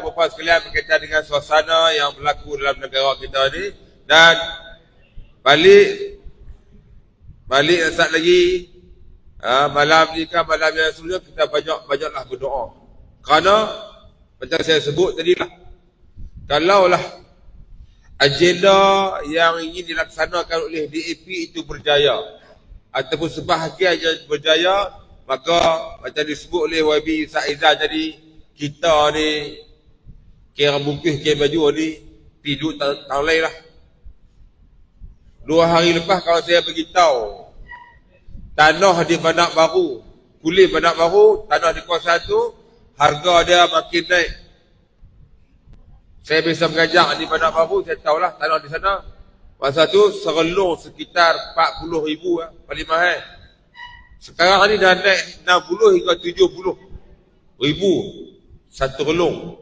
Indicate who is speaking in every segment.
Speaker 1: puan sekalian berkaitan dengan suasana yang berlaku dalam negara kita ni. Dan balik saat lagi malam ni kan malam yang sebelum kita banyaklah berdoa. Kerana macam saya sebut tadi lah, kalaulah agenda yang ingin dilaksanakan oleh DAP itu berjaya ataupun sebahagian yang berjaya, maka macam disebut oleh YB Saizan tadi, kita ni kira mungkin kira baju ni tidur tahun lain lah. 2 hari lepas kawan saya beritahu tanah di Bandar Baru, kulit Bandar Baru, tanah di kawasan tu harga dia makin naik. Saya biasa mengajar di Bandar Baru, saya tahulah tanah di sana masa tu serelung sekitar 40,000 paling mahal. Sekarang ni dah naik 60 hingga 70,000 satu relung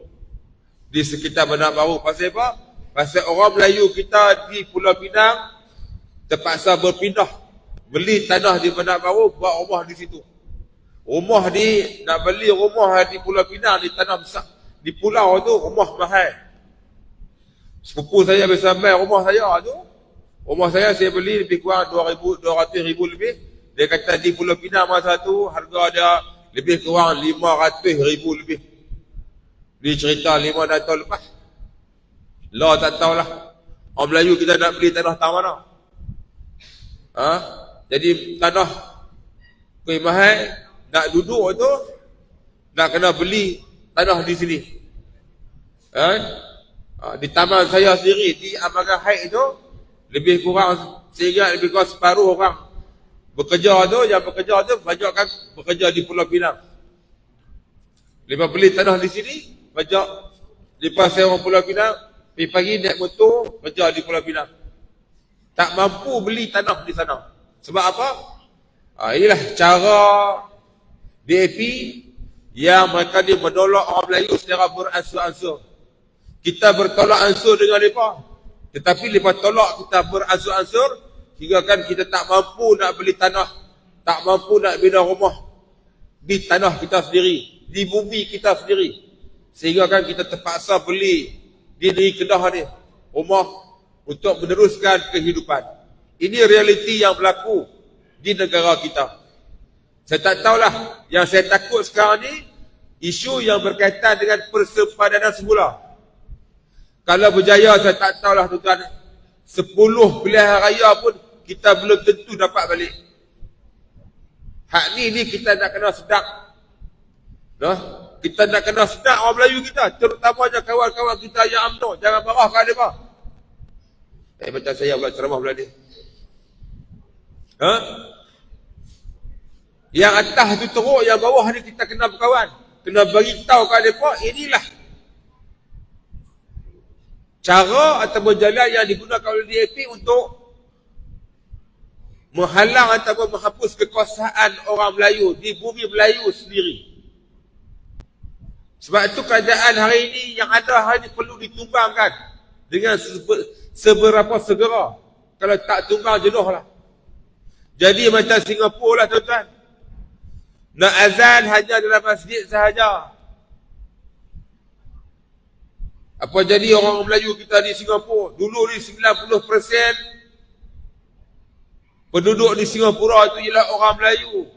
Speaker 1: di sekitar Bandar Baru. Pasal apa? Pasal orang Melayu kita di Pulau Pinang terpaksa berpindah beli tanah di Bandar Baru, buat rumah di situ. Rumah di, nak beli rumah di Pulau Pinang, di tanah besar di pulau tu, rumah mahal. Sepupu saya biasa main rumah saya tu, rumah saya beli lebih kurang 200,000 lebih. Dia kata di Pulau Pinang masa tu harga dia lebih kurang 500,000 lebih. Dia cerita 5 tahun lepas. Lah tak tahulah orang Melayu kita nak beli tanah tang mana. Jadi tanah kuih mahal, nak duduk tu nak kena beli tanah di sini. Di taman saya sendiri di Amaran Heights tu lebih kurang sehingga lebih kurang separuh orang bekerja tu, yang bekerja tu banyak kan bekerja di Pulau Pinang. Lepas beli tanah di sini, banyak lepas saya orang Pulau Pinang, pagi naik motor kerja di Pulau Pinang. Tak mampu beli tanah di sana. Sebab apa? Inilah cara DAP yang mereka ni menolak orang Melayu secara beransur-ansur. Kita bertolak ansur dengan mereka, tetapi mereka tolak kita beransur-ansur hingga kan kita tak mampu nak beli tanah, tak mampu nak bina rumah di tanah kita sendiri, di bumi kita sendiri, sehingga kan kita terpaksa beli di negeri Kedah ni rumah untuk meneruskan kehidupan. Ini realiti yang berlaku di negara kita. Saya tak tahulah, yang saya takut sekarang ni isu yang berkaitan dengan persepadanan semula. Kalau berjaya, saya tak tahulah tuan-tuan, 10 pilihan raya pun kita belum tentu dapat balik. Hak ni kita nak kena sedap. Kita nak kena sedap orang Melayu kita, terutamanya kawan-kawan kita yang UMNO. Jangan marah kat mereka. Macam saya pula ceramah pula ni. Yang atas tu teruk, yang bawah ni kita kena berkawan. Kena beritahu kat mereka, inilah cara ataupun jalan yang digunakan oleh DAP untuk menghalang ataupun menghapus kekuasaan orang Melayu di bumi Melayu sendiri. Sebab itu keadaan hari ini yang ada hari ini perlu ditumbangkan dengan seberapa segera. Kalau tak tumbang jenuh lah. Jadi macam Singapura lah tuan-tuan. Nak azan hanya dalam masjid sahaja. Apa jadi orang Melayu kita di Singapura? Dulu ni 90% penduduk di Singapura itu ialah orang Melayu.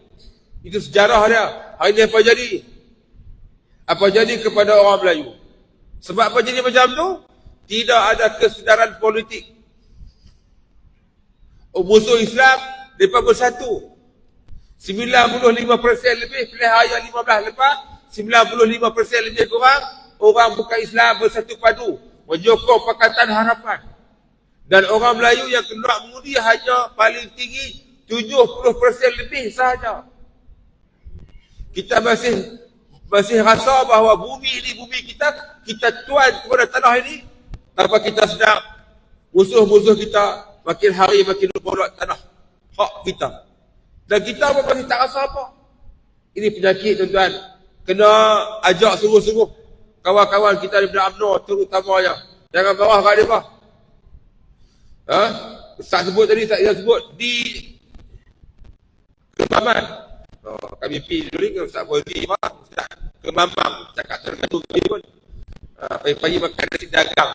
Speaker 1: Itu sejarah dia. Hari ini apa jadi? Apa jadi kepada orang Melayu? Sebab apa jadi macam tu? Tidak ada kesedaran politik. Musuh Islam, mereka bersatu. 95% lebih, pilihan raya 15 lepas, 95% lebih kurang, orang bukan Islam bersatu padu menyokong Pakatan Harapan. Dan orang Melayu yang kena mengundi hanya paling tinggi 70% lebih sahaja. Kita masih rasa bahawa bumi ini bumi kita, kita tuan kepada tanah ini. Tanpa kita sedar, musuh-musuh kita makin hari makin berbuat tanah hak kita. Dan kita pun masih tak rasa apa. Ini penyakit tuan-tuan. Kena ajak sungguh-sungguh kawan-kawan kita daripada UMNO terutamanya. Jangan marah kat mereka. Ustaz sebut tadi, saya sebut di Kemaman. Kami pergi dulu ke Ustaz Fauzi, Ustaz Kemamang, cakap tergantung kami pun. Pagi-pagi makan nasi dagang.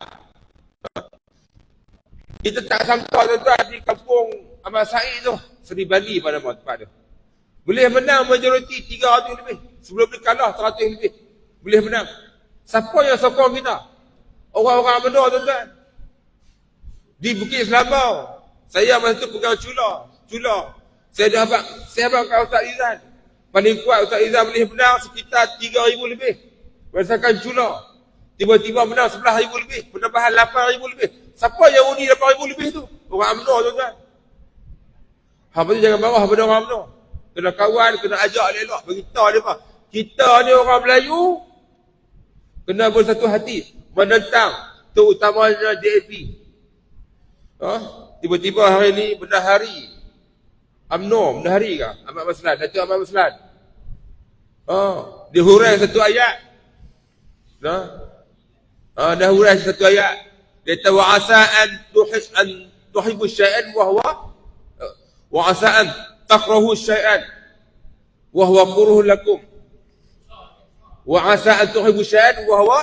Speaker 1: Kita tak sangka tuan-tuan di kampung Ahmad Said tu, Seri Bali pada tempat tu. Boleh menang majoriti 300 lebih. Sebelum dia kalah 100 lebih. Boleh menang. Siapa yang sokong kita? Orang-orang Menor tuan-tuan. Di Bukit Selambau. Saya masa tu pegang Cula. Saya abang kat Ustaz Izan. Paling kuat Ustaz Izan boleh menang sekitar 3,000 lebih. Berdasarkan Cula. Tiba-tiba menang 11,000 lebih. Penambahan 8,000 lebih. Siapa yang undi 8,000 lebih tu? Orang Menor tuan-tuan. Apa tu jangan marah pada orang Menor. Kena kawan, kena ajak elok. Beritahu dia apa? Kita ni orang Melayu. Kena bersatu hati. Menentang. Terutamanya DAP. Tiba-tiba hari ni bendahari UMNO, bendahari ke? Ahmad Maslan, Datuk Ahmad Maslan. Dia hurai satu ayat. Dia hurai satu ayat. Dia kata wa'asa an tuhibbu syai'an wa'asa an takrahu syai'an wa huwa kurhun lakum. Wa'asa an tuhibbu syai'an wa huwa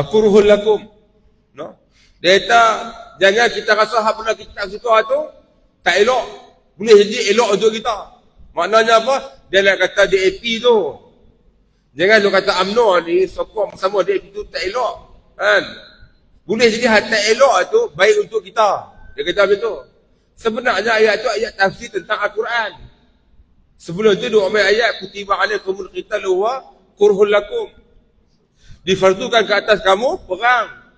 Speaker 1: kurhun lakum. Dia kata jangan kita rasa hak benda kita tak suka tu tak elok. Boleh jadi elok untuk kita. Maknanya apa? Dia nak kata DAP tu. Jangan lu kata UMNO ni sokong sama DAP tu tak elok. Kan? Boleh jadi hak tak elok tu baik untuk kita. Dia kata macam tu. Sebenarnya ayat tu ayat tafsir tentang Al-Quran. Sebelum tu dia ambil ayat kutiba alaikumul qitalu wa kurhul lakum. Difardukan ke atas kamu perang.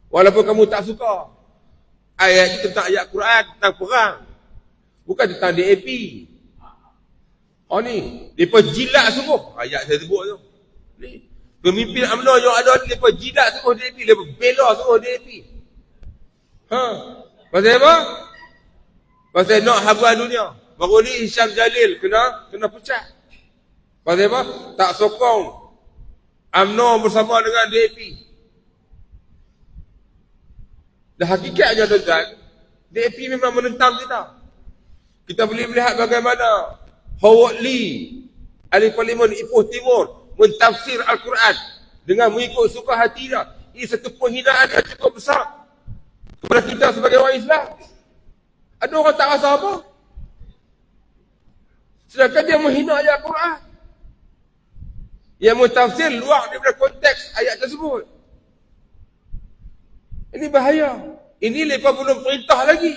Speaker 1: Walaupun kamu tak suka. Ayat itu tentang ayat Quran, tentang perang. Bukan tentang DAP. Ni, mereka jilat sungguh. Ayat saya sebut tu. Ni, pemimpin UMNO yang ada ni, mereka jilat sungguh DAP. Mereka bela sungguh DAP. Pasal apa? Pasal nak habuan dunia. Baru ni Hisham Jalil kena pecat. Pasal apa? Tak sokong UMNO bersama dengan DAP. Dan hakikatnya tuan-tuan, DAP memang menentang kita. Kita boleh melihat bagaimana Howard Lee, ahli parlimen Ipoh Timur, mentafsir Al-Quran dengan mengikut suka hati dia. Ini satu penghinaan yang cukup besar kepada kita sebagai orang Islam. Ada orang tak rasa apa? Sedangkan dia menghina ayat Al-Quran. Yang mentafsir luar daripada konteks ayat tersebut. Ini bahaya. Ini mereka belum perintah lagi.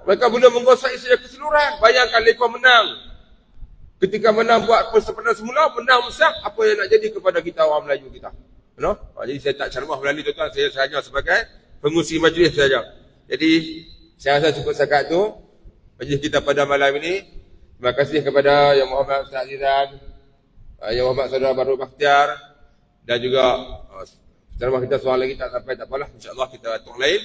Speaker 1: Mereka belum menguasai secara keseluruhan. Bayangkan mereka menang. Ketika menang buat persempena semula, menang besar, apa yang nak jadi kepada kita orang Melayu kita? Jadi saya tak ceramah melalui tuan-tuan, saya hanya sebagai pengurusi majlis saja. Jadi saya rasa cukup setakat tu majlis kita pada malam ini. Terima kasih kepada Yang Muhammad Ustaz Azizan, Yang Muhammad Saudara Baru Bakhtiar, dan juga ceramah kita soal lagi tak sampai, tak apalah, insya-Allah kita atur lain.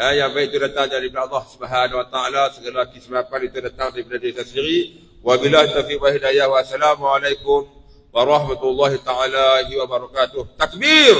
Speaker 1: Yang baik itu datang dari Allah Subhanahu wa taala, segala kesilapan itu datang daripada diri kita sendiri. Wabillahi taufiq wal hidayah. Wassalamualaikum warahmatullahi taala wabarakatuh. Takbir.